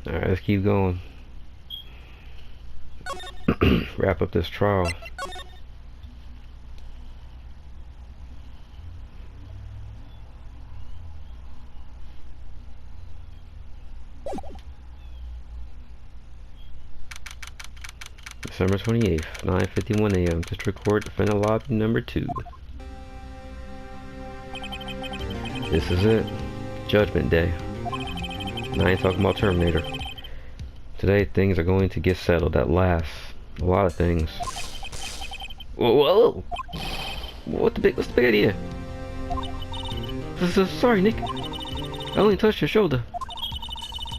Alright, let's keep going. Wrap up this trial. December 28th, 9:51 a.m. District Court, Defendant Lobby number 2. This is it. Judgment Day. And I ain't talking about Terminator. Today things are going to get settled at last. A lot of things. Whoa, whoa. What's the big idea? Sorry, Nick. I only touched your shoulder.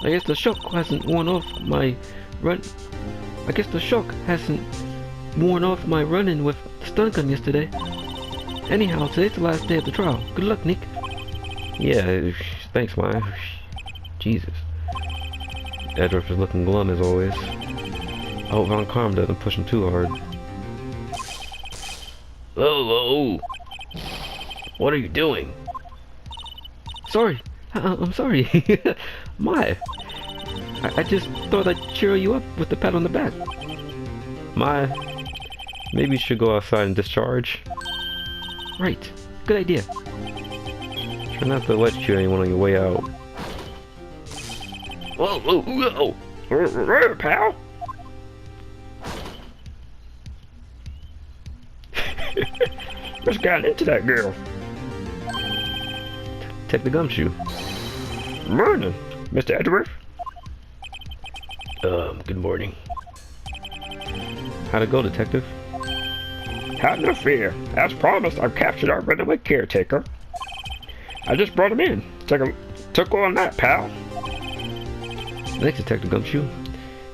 I guess the shock hasn't worn off my run. I guess the shock hasn't worn off my run-in with the stun gun yesterday. Anyhow, today's the last day of the trial. Good luck, Nick. Yeah, thanks, man. Jesus. Edgeworth is looking glum as always. I hope Von Karm doesn't push him too hard. Whoa, whoa. What are you doing? Sorry. I'm sorry. My. I just thought I'd cheer you up with the pat on the back. My. Maybe you should go outside and discharge. Right. Good idea. Try not to electrocute anyone on your way out. Whoa, whoa, whoa! Pal! What's gotten into that girl? Take the gumshoe. Morning, Mr. Edgeworth. Good morning. How'd it go, Detective? Have no fear. As promised, I've captured our runaway caretaker. I just brought him in. Took on that, pal. Thanks, Detective Gumshoe.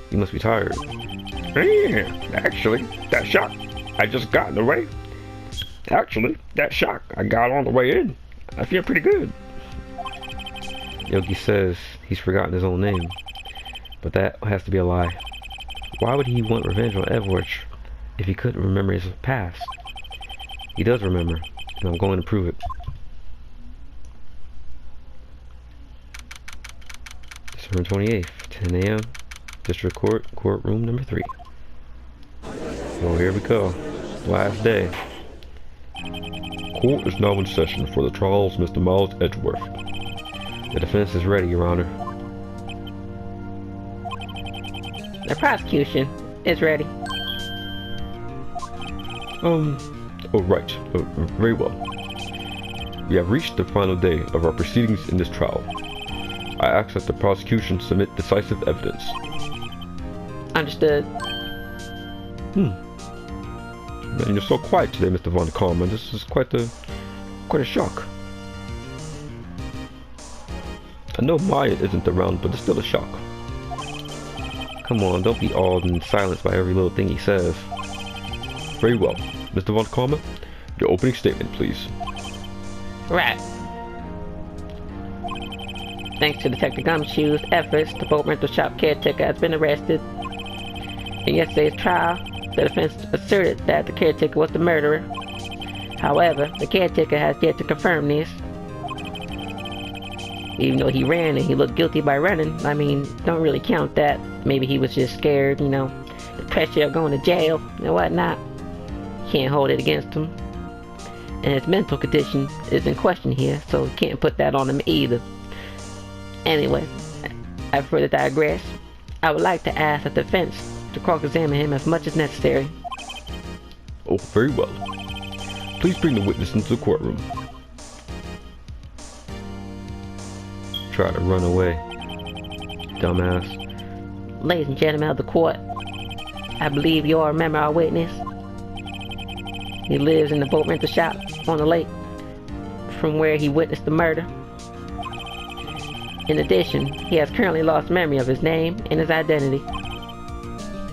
You must be tired. Yeah, actually, that shock I just got in the way. Actually, that shock I got on the way in. I feel pretty good. Yogi says he's forgotten his own name. But that has to be a lie. Why would he want revenge on Edgeworth if he couldn't remember his past? He does remember, and I'm going to prove it. December 28th, 10 a.m. District Court, courtroom number 3. Well, here we go. Last day. Court is now in session for the trial of Mr. Miles Edgeworth. The defense is ready, Your Honor. The prosecution is ready. Oh, right. Very well. We have reached the final day of our proceedings in this trial. I ask that the prosecution submit decisive evidence. Understood. Man, you're so quiet today, Mr. Von Karman. This is quite a shock. I know Maya isn't around, but it's still a shock. Come on, don't be awed and silenced by every little thing he says. Very well. Mr. Von Karman, your opening statement, please. Right. Thanks to Detective Gumshoe's efforts, the boat rental shop caretaker has been arrested. In yesterday's trial, the defense asserted that the caretaker was the murderer. However, the caretaker has yet to confirm this. Even though he ran and he looked guilty by running, I mean, don't really count that. Maybe he was just scared, you know, the pressure of going to jail and whatnot. Can't hold it against him. And his mental condition is in question here, so we can't put that on him either. Anyway, I further digress. I would like to ask the defense to cross-examine him as much as necessary. Oh, very well. Please bring the witness into the courtroom. Try to run away, dumbass. Ladies and gentlemen of the court, I believe you all remember our witness. He lives in the boat rental shop on the lake from where he witnessed the murder. In addition, he has currently lost memory of his name and his identity.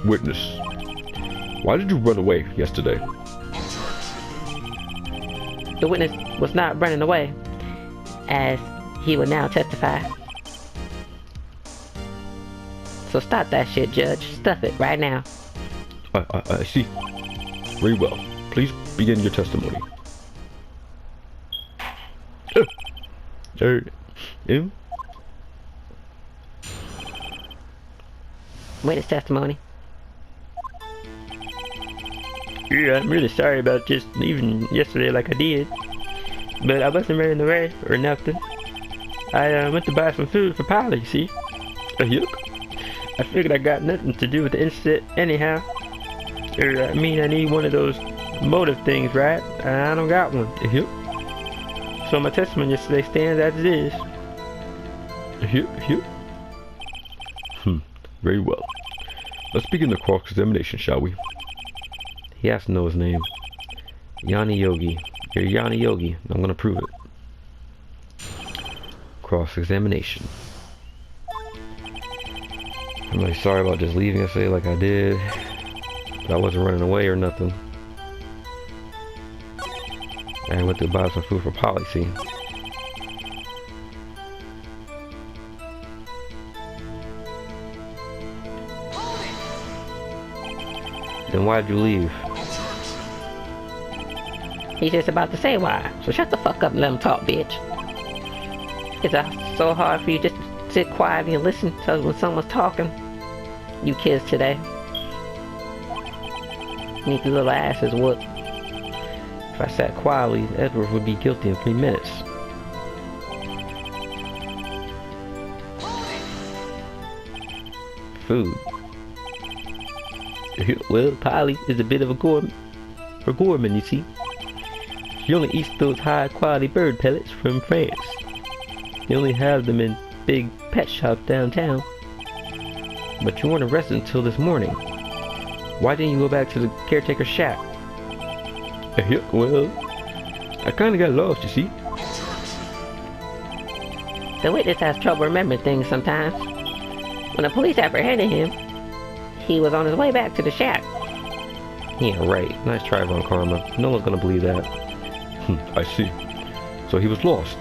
Witness, why did you run away yesterday? The witness was not running away. as he will now testify. So stop that shit, Judge. Stuff it right now. I see. Very well. Please begin your testimony. Witness testimony. Yeah, I'm really sorry about just leaving yesterday like I did. But I wasn't really in the way or nothing. I went to buy some food for Polly, you see? Yuck. I figured I got nothing to do with the incident anyhow. I mean, I need one of those motive things, right? I don't got one. Yuck. So my testimony yesterday stands as it is. Yuck. Very well. Let's begin the cross-examination, shall we? He has to know his name. Yanni Yogi. You're Yanni Yogi. I'm gonna prove it. Cross-examination. I'm really sorry about just leaving yesterday like I did. But I wasn't running away or nothing. I went to buy some food for Polly, see? Then why'd you leave? He's just about to say why. So shut the fuck up and let him talk, bitch. It's so hard for you just to sit quietly and listen to when someone's talking. You kids today. Need your little asses whooped. If I sat quietly, Edward would be guilty in 3 minutes. Food. Well, Polly is a bit of a gourmand, you see. She only eats those high-quality bird pellets from France. They only have them in big pet shops downtown. But you weren't arrested until this morning. Why didn't you go back to the caretaker's shack? Well, I kinda got lost, you see. The witness has trouble remembering things sometimes. When the police apprehended him, he was on his way back to the shack. Yeah, right. Nice try, Von Karma. No one's gonna believe that. I see. So he was lost.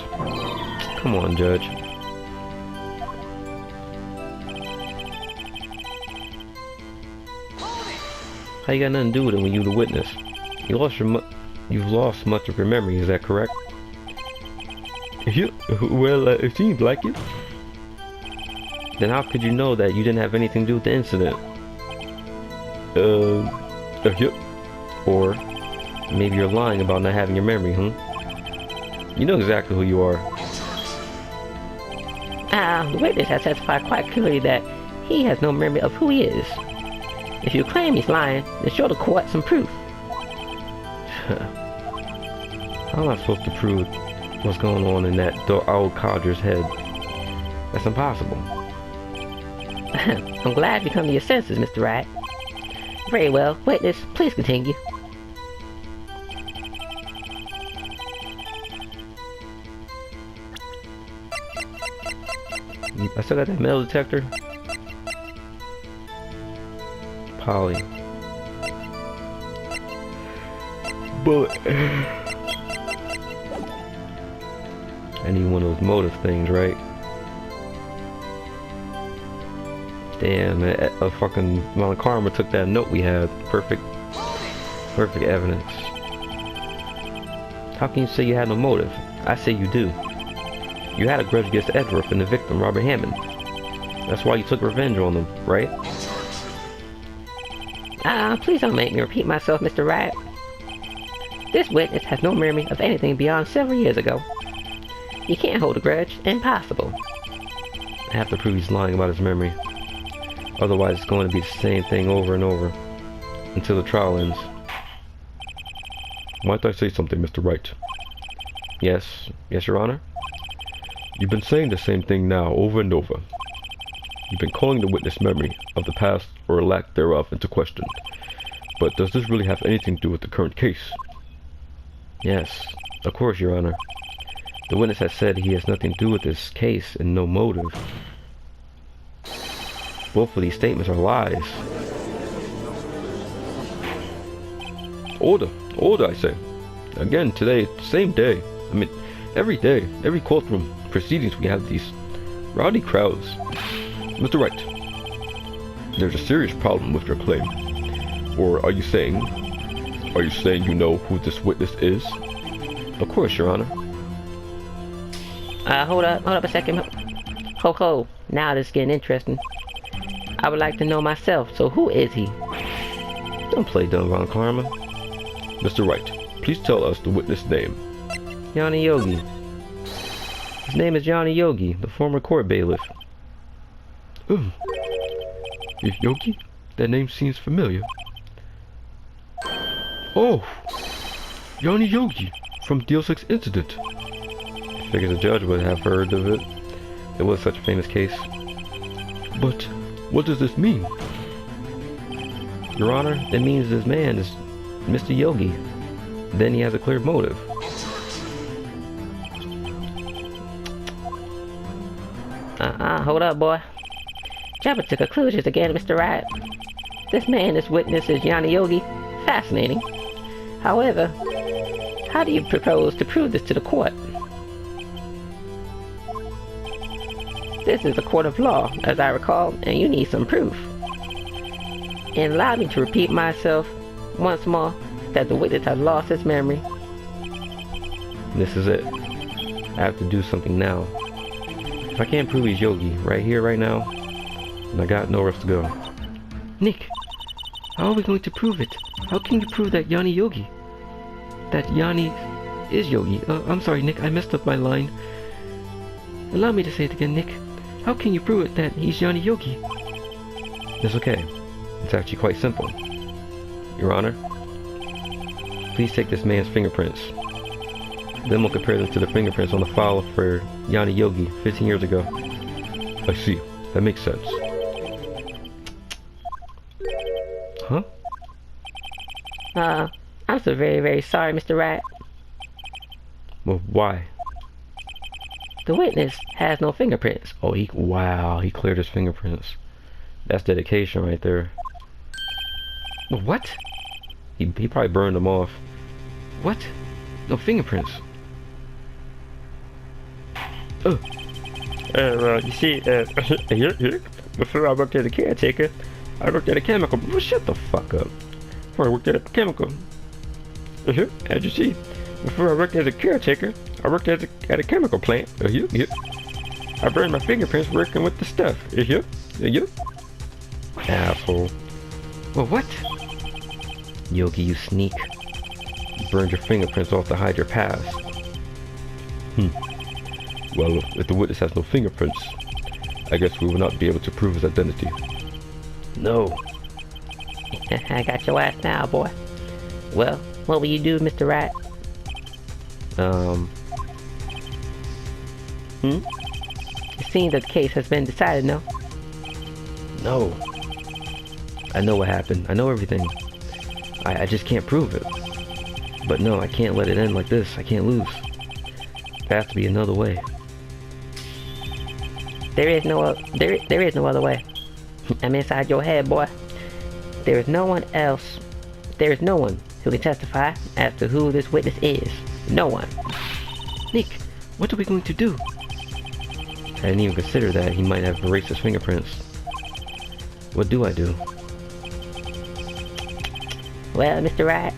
Come on, Judge. How you got nothing to do with it when you the witness? You've lost much of your memory, is that correct? Yeah, well, it seems like it. Then how could you know that you didn't have anything to do with the incident? Yeah. Or maybe you're lying about not having your memory, huh? You know exactly who you are. The witness has testified quite clearly that he has no memory of who he is. If you claim he's lying, then show the court some proof. How am I supposed to prove what's going on in that old codger's head? That's impossible. I'm glad you come to your senses, Mr. Wright. Very well. Witness, please continue. I still got that metal detector. Polly. But I need one of those motive things, right? Damn, a fucking Von Karma took that note we had. Perfect evidence. How can you say you had no motive? I say you do. You had a grudge against Edward and the victim, Robert Hammond. That's why you took revenge on them, right? Please don't make me repeat myself, Mr. Wright. This witness has no memory of anything beyond several years ago. He can't hold a grudge. Impossible. I have to prove he's lying about his memory. Otherwise, it's going to be the same thing over and over until the trial ends. Might I say something, Mr. Wright? Yes, Your Honor. You've been saying the same thing now over and over. You've been calling the witness' memory of the past or lack thereof into question. But does this really have anything to do with the current case? Yes, of course, Your Honor. The witness has said he has nothing to do with this case and no motive. Both of these statements are lies. Order, I say. Again, today, same day. I mean, Every day, every courtroom proceedings, we have these rowdy crowds. Mr. Wright, there's a serious problem with your claim. Or are you saying you know who this witness is? Of course, Your Honor. Hold up a second. Ho, now this is getting interesting. I would like to know myself, so who is he? Don't play dumb, Von Karma. Mr. Wright, please tell us the witness' name. Johnny Yogi. His name is Johnny Yogi, the former court bailiff. Yogi? That name seems familiar. Oh! Johnny Yogi, from Deal 6 Incident. Figures a judge would have heard of it. It was such a famous case. But, what does this mean? Your Honor, it means this man is Mr. Yogi. Then he has a clear motive. Hold up, boy. Jumping to conclusions again, Mr. Wright. This man, this witness, is Johnny Yogi. Fascinating. However, how do you propose to prove this to the court? This is a court of law, as I recall, and you need some proof. And allow me to repeat myself once more that the witness has lost his memory. This is it. I have to do something now. If I can't prove he's Yogi right here, right now, then I got nowhere else to go. Nick, how are we going to prove it? How can you prove that Johnny Yogi? That Johnny is Yogi? I'm sorry, Nick, I messed up my line. Allow me to say it again, Nick. How can you prove it that he's Johnny Yogi? It's okay. It's actually quite simple. Your Honor, please take this man's fingerprints. Then we'll compare them to the fingerprints on the file for Johnny Yogi 15 years ago. I see. That makes sense. Huh? I'm so very, very sorry, Mr. Wright. Well, why? The witness has no fingerprints. Oh, wow, he cleared his fingerprints. That's dedication right there. What? He probably burned them off. What? No fingerprints. You see, here, before I worked as a caretaker, I worked at a chemical. Well, shut the fuck up. Before I worked at a chemical. As you see, before I worked as a caretaker, I worked at a chemical plant. I burned my fingerprints working with the stuff. Asshole. Well, what? Yogi, you sneak. You burned your fingerprints off to hide your past. Well, if the witness has no fingerprints, I guess we will not be able to prove his identity. No. I got your ass now, boy. Well, what will you do, Mr. Wright? It seems that the case has been decided, no? No. I know what happened. I know everything. I just can't prove it. But no, I can't let it end like this. I can't lose. There has to be another way. There is no other way. I'm inside your head, boy. There is no one else. There is no one who can testify as to who this witness is. No one. Nick, what are we going to do? I didn't even consider that he might have erased his fingerprints. What do I do? Well, Mr. Wright,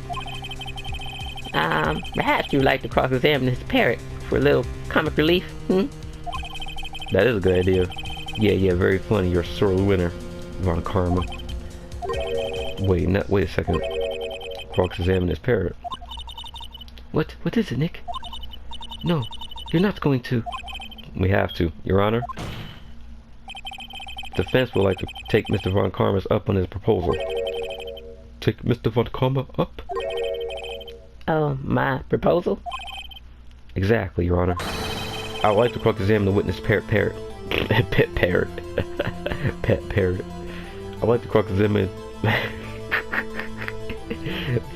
perhaps you'd like to cross-examine this parrot for a little comic relief, That is a good idea. Yeah, very funny. You're a sore winner, Von Karma. Wait a second. Cross-examine this parrot. What is it, Nick? No, you're not going to. We have to, Your Honor. The defense would like to take Mr. Von Karma's up on his proposal. Take Mr. Von Karma up? Oh, my proposal? Exactly, Your Honor. I would like to cross-examine the witness parrot. Pet parrot. I would like to cross-examine...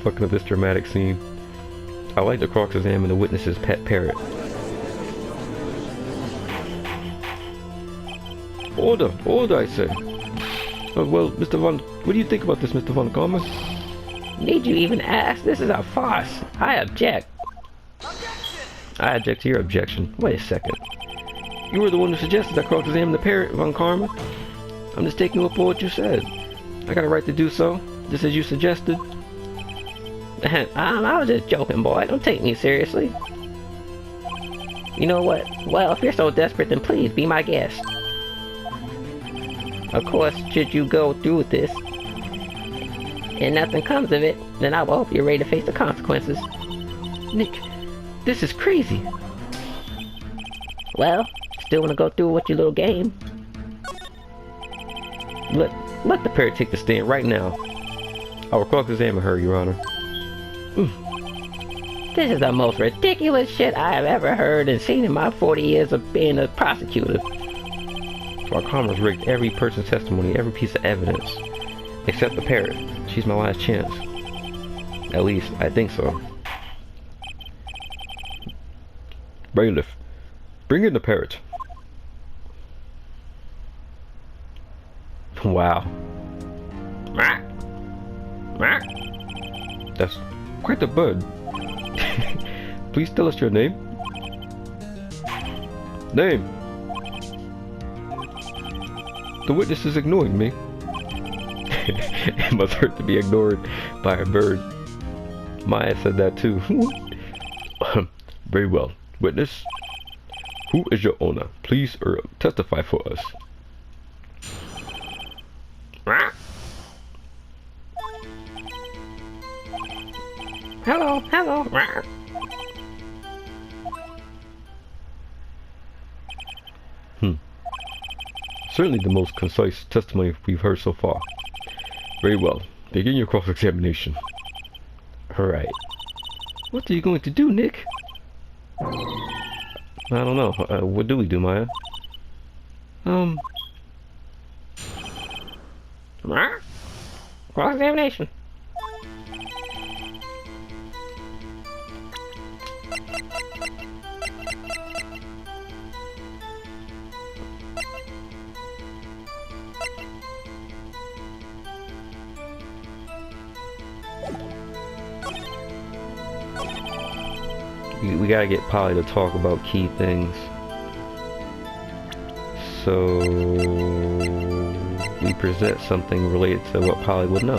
Fucking up this dramatic scene. I would like to cross-examine the witness's pet parrot. Order, I say. Well, Mr. Von... What do you think about this, Mr. Von Karma? Need you even ask? This is a farce. I object. I object to your objection. Wait a second. You were the one who suggested I cross-examine the parrot, Von Karma. I'm just taking you up on what you said. I got a right to do so, just as you suggested. I was just joking, boy. Don't take me seriously. You know what? Well, if you're so desperate, then please be my guest. Of course, should you go through with this, and nothing comes of it, then I will hope you're ready to face the consequences. Nick, this is crazy. Well, still want to go through with your little game? Let the parrot take the stand right now. I will cross-examine her, Your Honor. This is the most ridiculous shit I have ever heard and seen in my 40 years of being a prosecutor. Von Karma's rigged every person's testimony, every piece of evidence, except the parrot. She's my last chance. At least, I think so. Bailiff, bring in the parrot. Wow. That's quite a bird. Please tell us your name. Name. The witness is ignoring me. It must hurt to be ignored by a bird. Maya said that too. Very well. Witness, who is your owner? Please testify for us. Hello, hello. Certainly the most concise testimony we've heard so far. Very well. Begin your cross-examination. Alright. What are you going to do, Nick? I don't know. What do we do, Maya? Cross-examination. We gotta get Polly to talk about key things. So we present something related to what Polly would know.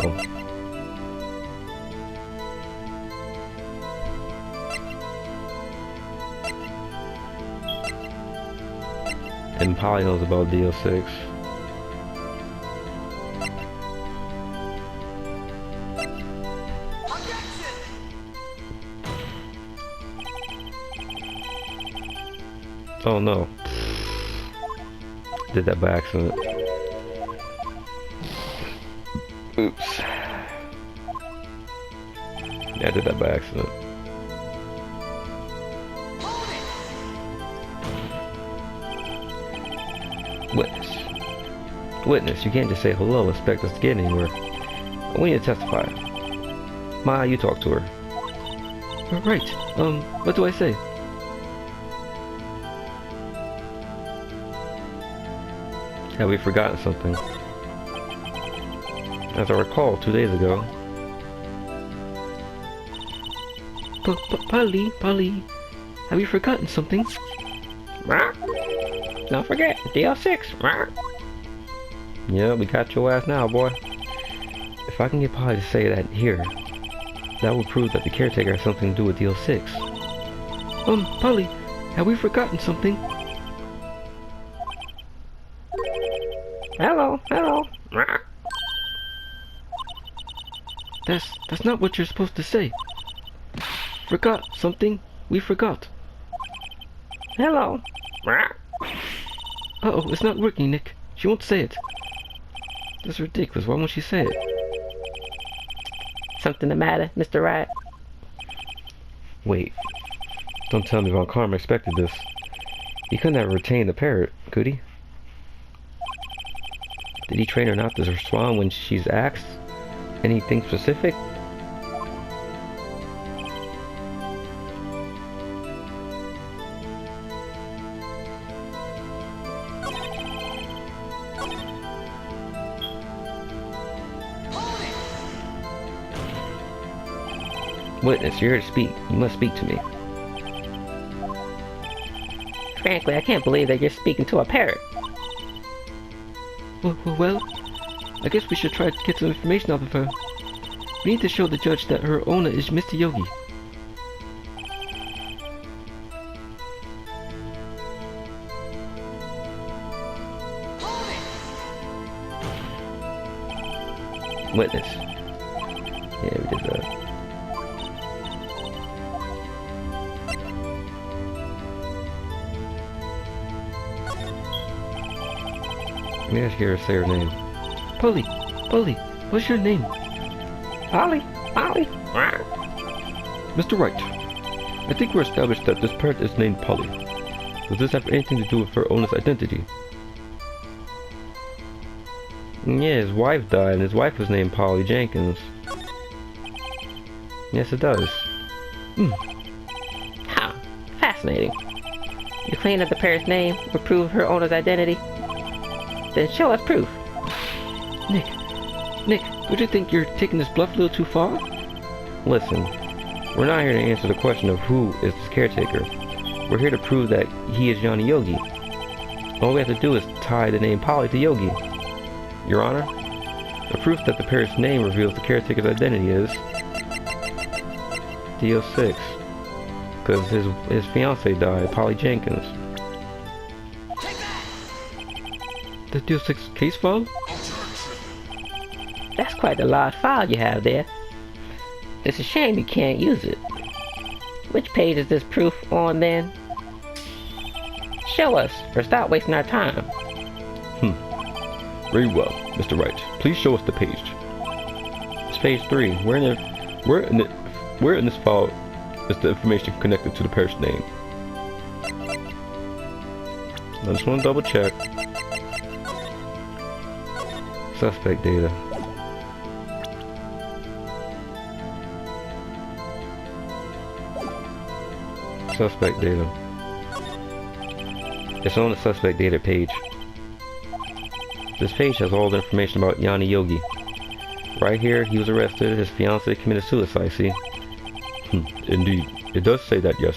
And Polly knows about DL6. Oh no. Did that by accident. Oops. Yeah, I did that by accident. Witness. Witness, you can't just say hello and expect us to get anywhere. We need to testify. Maya, you talk to her. Right. What do I say? Have we forgotten something? As I recall, 2 days ago. Polly, have you forgotten something? Don't forget, DL6. Yeah, we got your ass now, boy. If I can get Polly to say that here, that will prove that the caretaker has something to do with DL6. Polly, have we forgotten something? Hello, hello. That's not what you're supposed to say. Forgot something? We forgot. Hello. Uh-oh, it's not working, Nick. She won't say it. That's ridiculous. Why won't she say it? Something the matter, Mr. Wright? Wait. Don't tell me Von Karma expected this. He couldn't have retained the parrot, could he? Did he train her not to respond when she's asked anything specific? Witness, you're here to speak. You must speak to me. Frankly, I can't believe that you're speaking to a parrot. Well, I guess we should try to get some information off of her. We need to show the judge that her owner is Mr. Yogi. Witness. Yeah, we did that. Let me ask her to say her name. Polly! Polly! What's your name? Polly? Polly? Mr. Wright, I think we're established that this parrot is named Polly. Does this have anything to do with her owner's identity? Yeah, his wife died, and his wife was named Polly Jenkins. Yes, it does. How fascinating. You claim that the parrot's name would prove her owner's identity? Then show us proof. Nick, don't you think you're taking this bluff a little too far? Listen, we're not here to answer the question of who is this caretaker. We're here to prove that he is Yanni Yogi. All we have to do is tie the name Polly to Yogi. Your Honor, the proof that the parrot's name reveals the caretaker's identity is D06. Because his fiancée died, Polly Jenkins. The D06 case file? That's quite a large file you have there. It's a shame you can't use it. Which page is this proof on then? Show us, or stop wasting our time. Very well, Mr. Wright. Please show us the page. It's page 3. Where in this file is the information connected to the parrot's name? I just want to double check. Suspect data. Suspect data. It's on the suspect data page. This page has all the information about Yanni Yogi. Right here, he was arrested. His fiancée committed suicide, see? Indeed. It does say that, yes.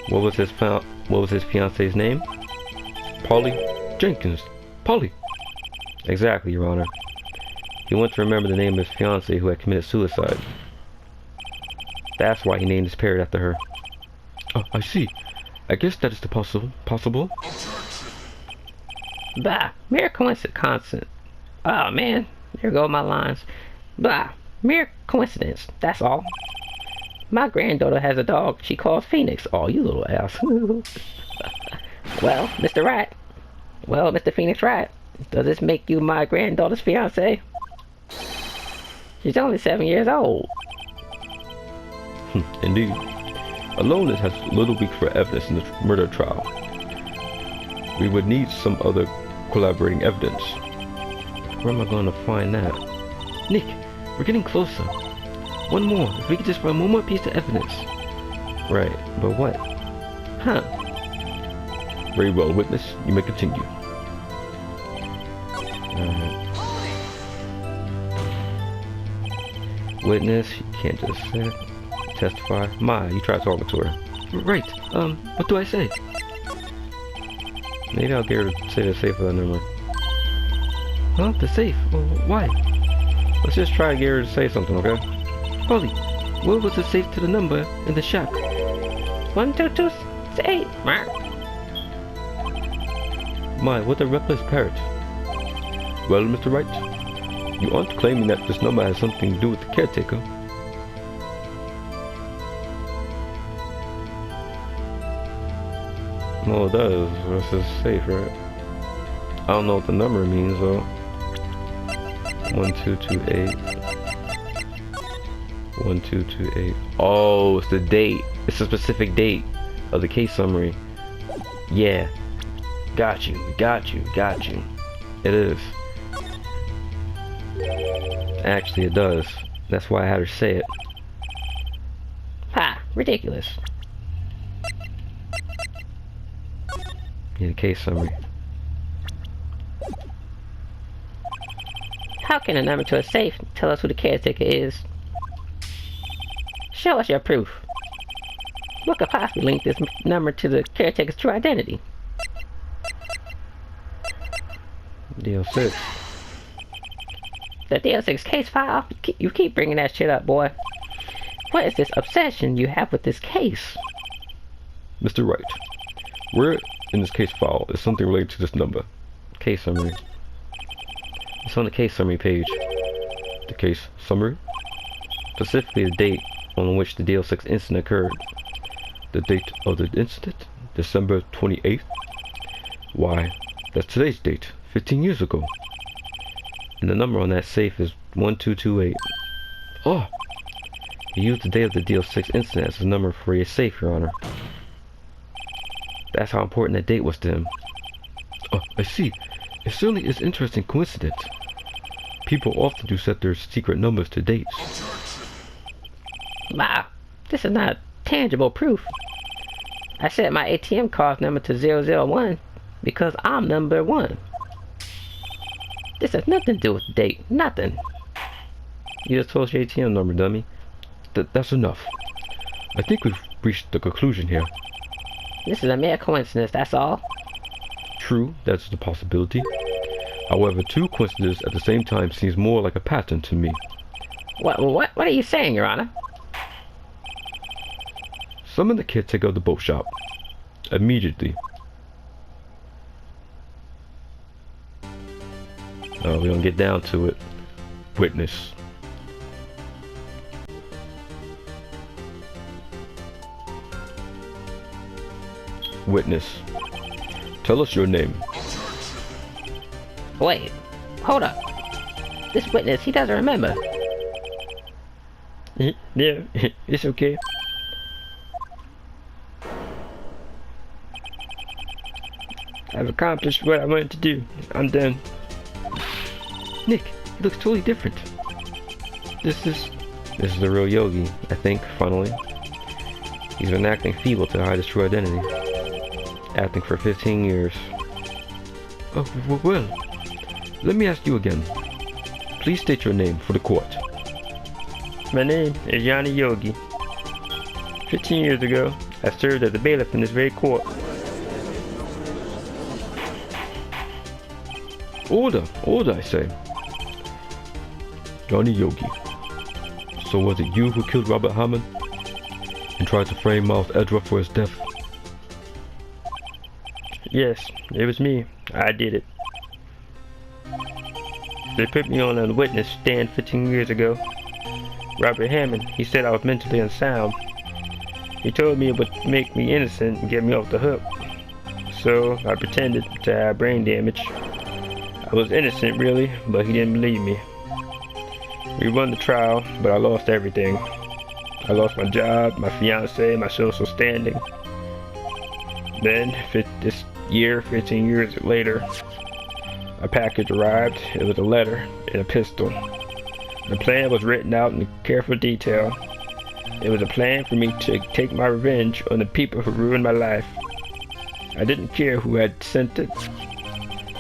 What was his fiancée's name? Polly Jenkins. Polly. Exactly, Your Honor. He wanted to remember the name of his fiancée who had committed suicide. That's why he named his parrot after her. Oh, I see. I guess that is the possible. Bah, mere coincidence. Oh man, there go my lines. Bah, mere coincidence, that's all. My granddaughter has a dog she calls Phoenix. Oh, you little ass. Well, Mr. Wright. Well, Mr. Phoenix Wright. Does this make you my granddaughter's fiancé? She's only 7 years old. Indeed. Aloneness has little weak for evidence in the murder trial. We would need some other collaborating evidence. Where am I going to find that? Nick, we're getting closer. One more. If we could just find one more piece of evidence. Right, but what? Huh. Very well, witness. You may continue. Witness, you can't just testify. Ma, you try talking to her. Right. What do I say? Maybe I'll get her to say the safe without number. Huh? The safe? Well, why? Let's just try to get her to say something, okay? Polly, where was the safe to the number in the shack? 12268. My, what a reckless parrot. Well, Mr. Wright, you aren't claiming that this number has something to do with the caretaker. Well, it does. This is safe, right? I don't know what the number means, though. 1228. 1228. Oh, it's the date. It's a specific date of the case summary. Yeah. Got you. It is. Actually, it does. That's why I had her say it. Ha! Ridiculous. Yeah, the case summary. How can a number to a safe tell us who the caretaker is? Show us your proof. What could possibly link this number to the caretaker's true identity? DL6. The DL6 case file? You keep bringing that shit up, boy. What is this obsession you have with this case? Mr. Wright, where in this case file is something related to this number? Case summary. It's on the case summary page. The case summary? Specifically the date on which the DL6 incident occurred. The date of the incident? December 28th? Why, that's today's date, 15 years ago. And the number on that safe is 1228. Oh, You used the date of the DL6 incident as a number for your safe, Your Honor. That's how important that date was to him. oh, I see. It certainly is an interesting coincidence. People often do set their secret numbers to dates. Wow, this is not tangible proof. I set my ATM card number to 001 because I'm number 1. This has nothing to do with the date. Nothing. You just told us your ATM number, dummy. That's enough. I think we've reached the conclusion here. This is a mere coincidence, that's all. True, that's the possibility. However, two coincidences at the same time seems more like a pattern to me. What are you saying, Your Honor? Summon the caretaker of the boat shop. Immediately. Oh, we're gonna get down to it. Witness. Witness. Tell us your name. Wait, hold up. This witness, he doesn't remember. Yeah, it's okay. I've accomplished what I wanted to do. I'm done. Nick, he looks totally different. This is the real Yogi, I think, finally. He's been acting feeble to hide his true identity. Acting for 15 years. Oh, well, let me ask you again. Please state your name for the court. My name is Yanni Yogi. 15 years ago, I served as a bailiff in this very court. Order, I say. Johnny Yogi. So was it you who killed Robert Hammond and tried to frame Miles Edgeworth for his death? Yes, it was me. I did it. They put me on a witness stand 15 years ago. Robert Hammond, he said I was mentally unsound. He told me it would make me innocent and get me off the hook. So I pretended to have brain damage. I was innocent really, but he didn't believe me. We won the trial, but I lost everything. I lost my job, my fiance, my social standing. Then, this year, 15 years later, a package arrived. It was a letter and a pistol. The plan was written out in careful detail. It was a plan for me to take my revenge on the people who ruined my life. I didn't care who had sent it.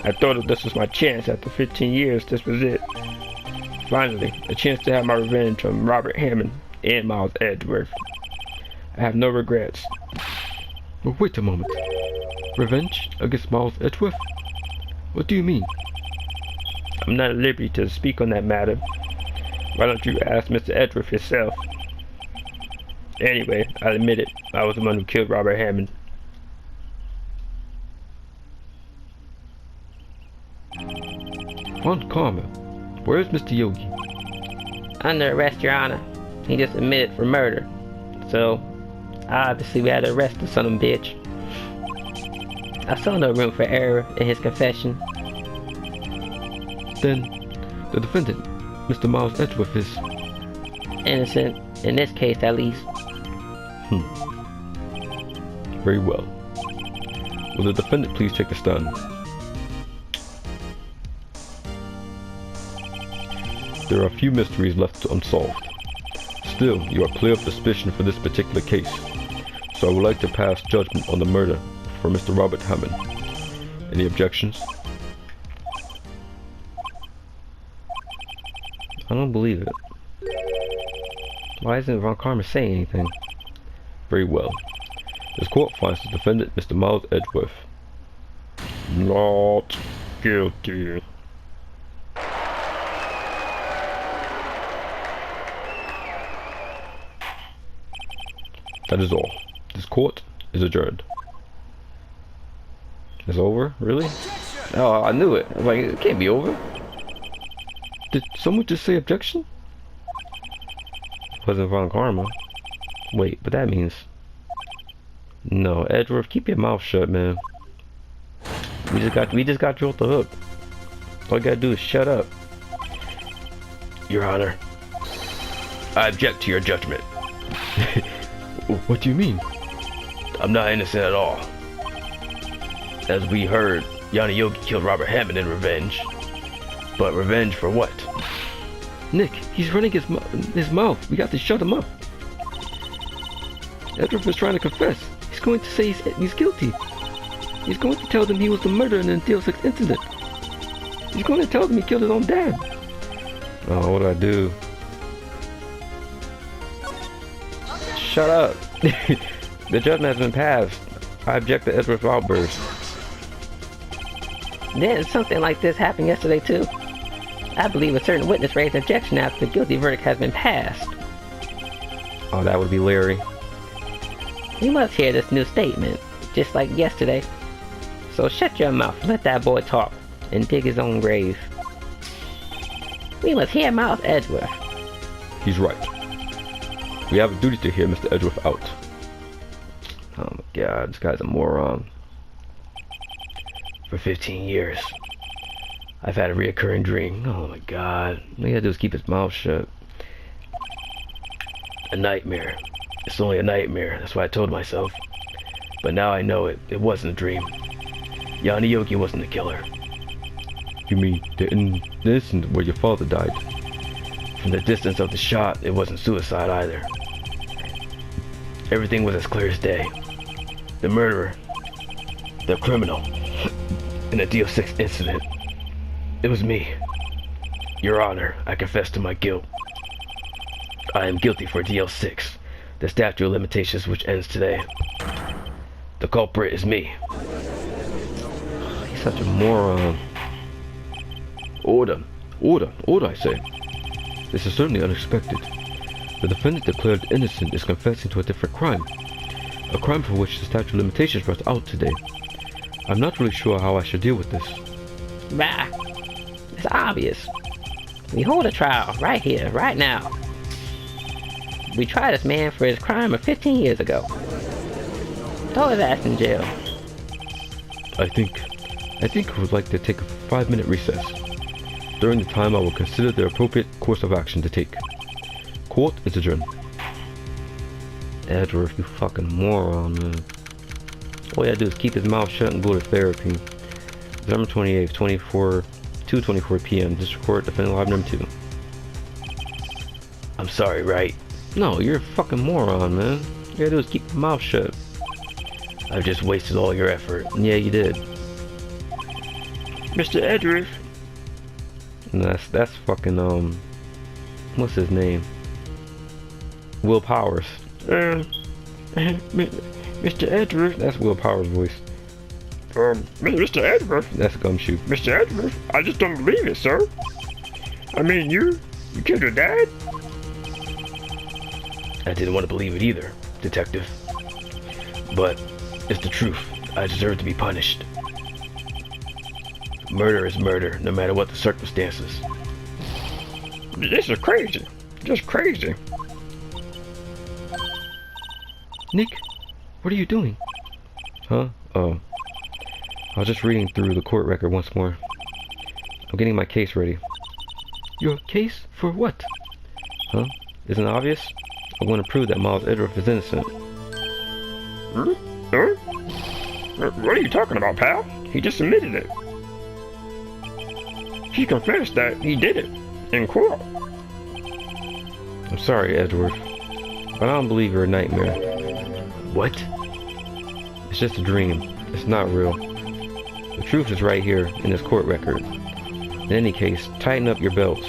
I thought if this was my chance after 15 years, this was it. Finally, a chance to have my revenge on Robert Hammond and Miles Edgeworth. I have no regrets. Well, wait a moment. Revenge against Miles Edgeworth? What do you mean? I'm not at liberty to speak on that matter. Why don't you ask Mr. Edgeworth yourself? Anyway, I'll admit it. I was the one who killed Robert Hammond. Aunt Karma, where is Mr. Yogi? Under arrest, Your Honor. He just admitted for murder. So, obviously we had to arrest the son of a bitch. I saw no room for error in his confession. Then, the defendant, Mr. Miles Edgeworth, is Innocent, in this case at least. Very well. Will the defendant please take the stand? There are a few mysteries left unsolved. Still, you are clear of suspicion for this particular case, so I would like to pass judgment on the murder for Mr. Robert Hammond. Any objections? I don't believe it. Why isn't Von Karma saying anything? Very well. This court finds the defendant, Mr. Miles Edgeworth. Not guilty. That is all. This court is adjourned. It's over? Really? Oh, I knew it. I was like, it can't be over. Did someone just say objection? Wasn't Von Karma. Wait, but that means... No, Edgeworth, keep your mouth shut, man. We just got you off the hook. All you gotta do is shut up. Your Honor, I object to your judgment. What do you mean? I'm not innocent at all. As we heard, Yanni Yogi killed Robert Hammond in revenge. But revenge for what? Nick, he's running his mouth. We got to shut him up. Edgeworth is trying to confess. He's going to say he's guilty. He's going to tell them he was the murderer in the Deal 6 incident. He's going to tell them he killed his own dad. Oh, what do I do? Shut up. The judgment has been passed. I object to Edgeworth's outburst. Didn't something like this happen yesterday too? I believe a certain witness raised an objection after the guilty verdict has been passed. Oh, that would be Larry. You must hear this new statement, just like yesterday. So shut your mouth and let that boy talk, and dig his own grave. We must hear Miles Edgeworth. He's right. We have a duty to hear Mr. Edgeworth out. Oh my god, this guy's a moron. For 15 years, I've had a reoccurring dream. Oh my god. All he had to do is keep his mouth shut. A nightmare. It's only a nightmare, that's what I told myself. But now I know it wasn't a dream. Yanni Yogi wasn't the killer. You mean the incident where your father died? From the distance of the shot, it wasn't suicide either. Everything was as clear as day. The murderer, the criminal, in the Deal 6 incident. It was me. Your Honor, I confess to my guilt. I am guilty for Deal 6, the statute of limitations which ends today. The culprit is me. He's such a moron. Order, I say. This is certainly unexpected. The defendant declared innocent is confessing to a different crime. A crime for which the statute of limitations runs out today. I'm not really sure how I should deal with this. Bah! It's obvious. We hold a trial right here, right now. We tried this man for his crime of 15 years ago. Throw his ass in jail. I think I would like to take a 5-minute recess. During the time I will consider the appropriate course of action to take. Court is adjourned. Edgeworth, you fucking moron, man. All you gotta do is keep his mouth shut and go to therapy. December 28th, 2:24 p.m. District Court, defendant live number 2. I'm sorry, Wright. No, you're a fucking moron, man. All you gotta do is keep your mouth shut. I've just wasted all your effort. Yeah, you did. Mr. Edgeworth. And that's fucking, what's his name? Will Powers. Mr. Edgeworth. That's Will Powers' voice. Mr. Edgeworth. That's Gumshoe. Mr. Edgeworth, I just don't believe it, sir. I mean, you killed your dad? I didn't want to believe it either, detective. But it's the truth. I deserve to be punished. Murder is murder, no matter what the circumstances. This is crazy. Just crazy. Nick, what are you doing? Huh? Oh. I was just reading through the court record once more. I'm getting my case ready. Your case? For what? Huh? Isn't it obvious? I want to prove that Miles Edgeworth is innocent. Huh? What are you talking about, pal? He just admitted it. He confessed that he did it in court. I'm sorry, Edgeworth, but I don't believe you're a nightmare. What? It's just a dream. It's not real. The truth is right here in this court record. In any case, tighten up your belts.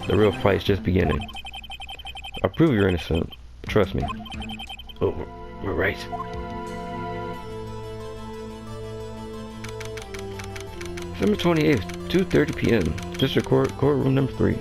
The real fight's just beginning. I'll prove you're innocent. Trust me. Oh, we're right. December 28th, 2:30 p.m. District Court, courtroom number 3.